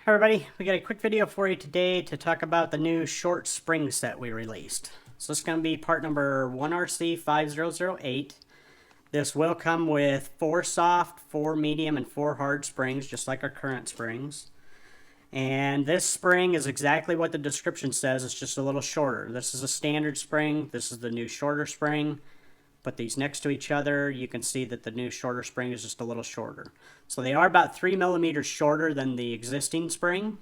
Hi everybody, we got a quick video for you today to talk about the new short spring set we released. So this is going to be part number 1RC5008. This will come with 4 soft, 4 medium, and 4 hard springs, just like our current springs. And this spring is exactly what the description says, it's just a little shorter. This is a standard spring, this is the new shorter spring. Put these next to each other, you can see that the new shorter spring is just a little shorter. So they are about 3 millimeters shorter than the existing spring.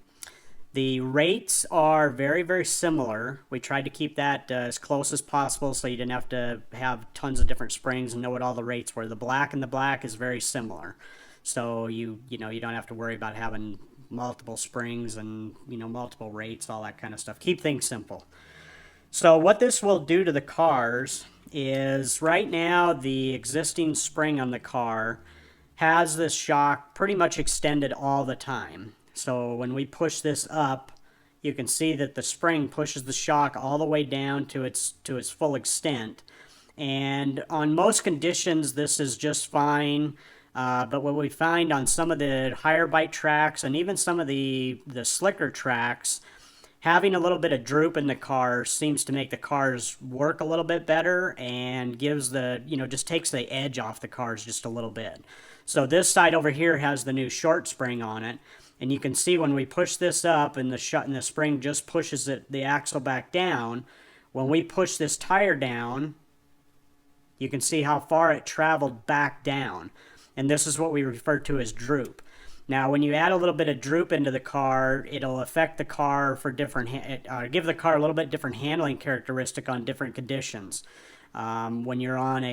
The rates are very, very similar. We tried to keep that as close as possible so you didn't have to have tons of different springs and know what all the rates were. The black and the black is very similar. So you don't have to worry about having multiple springs and multiple rates, all that kind of stuff. Keep things simple. So what this will do to the cars is right now the existing spring on the car has this shock pretty much extended all the time. So when we push this up, you can see that the spring pushes the shock all the way down to its full extent. And on most conditions, this is just fine. But what we find on some of the higher bite tracks and even some of the slicker tracks, having a little bit of droop in the car seems to make the cars work a little bit better and gives the, just takes the edge off the cars just a little bit. So this side over here has the new short spring on it. And you can see when we push this up and the spring just pushes the axle back down, when we push this tire down, you can see how far it traveled back down. And this is what we refer to as droop. Now, when you add a little bit of droop into the car, it'll affect the car for different, give the car a little bit different handling characteristic on different conditions. When you're on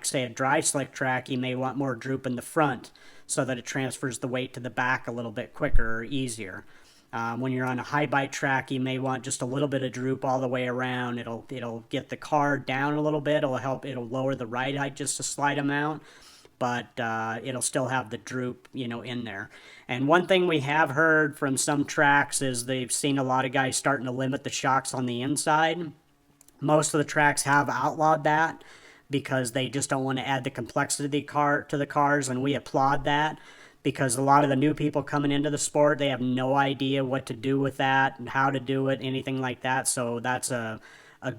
say a dry slick track, you may want more droop in the front so that it transfers the weight to the back a little bit quicker or easier. When you're on a high bite track, you may want just a little bit of droop all the way around. It'll get the car down a little bit. It'll lower the ride height just a slight amount, but it'll still have the droop, in there. And one thing we have heard from some tracks is they've seen a lot of guys starting to limit the shocks on the inside. Most of the tracks have outlawed that because they just don't want to add the complexity to the cars, and we applaud that because a lot of the new people coming into the sport, they have no idea what to do with that and how to do it, anything like that. So that's a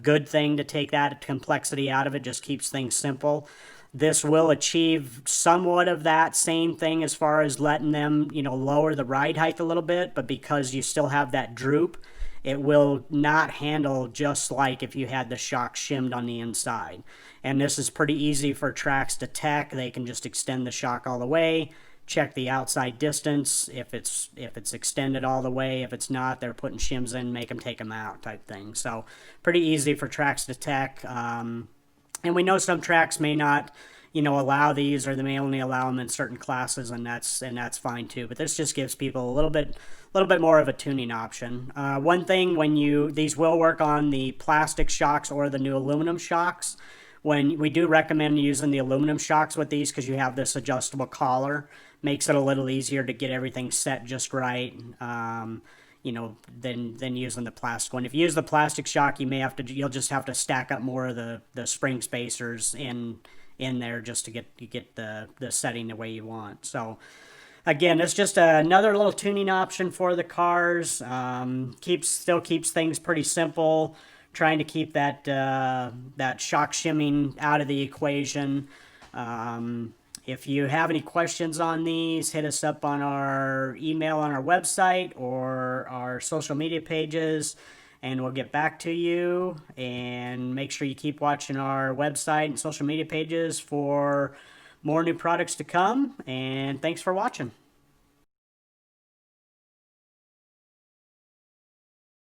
good thing to take that complexity out of it, just keeps things simple. This will achieve somewhat of that same thing as far as letting them, lower the ride height a little bit, but because you still have that droop, it will not handle just like if you had the shock shimmed on the inside. And this is pretty easy for tracks to tech. They can just extend the shock all the way, check the outside distance. If it's extended all the way, if it's not, they're putting shims in, make them take them out type thing. So pretty easy for tracks to tech. And we know some tracks may not, allow these, or they may only allow them in certain classes, and that's fine too. But this just gives people a little bit more of a tuning option. One thing, these will work on the plastic shocks or the new aluminum shocks. When we do recommend using the aluminum shocks with these because you have this adjustable collar, makes it a little easier to get everything set just right. Than using the plastic one. If you use the plastic shock, you'll just have to stack up more of the spring spacers in there just to get the setting the way you want. So again, it's just another little tuning option for the cars. Still keeps things pretty simple, trying to keep that shock shimming out of the equation. If you have any questions on these, hit us up on our email on our website or our social media pages, and we'll get back to you. And make sure you keep watching our website and social media pages for more new products to come. And thanks for watching.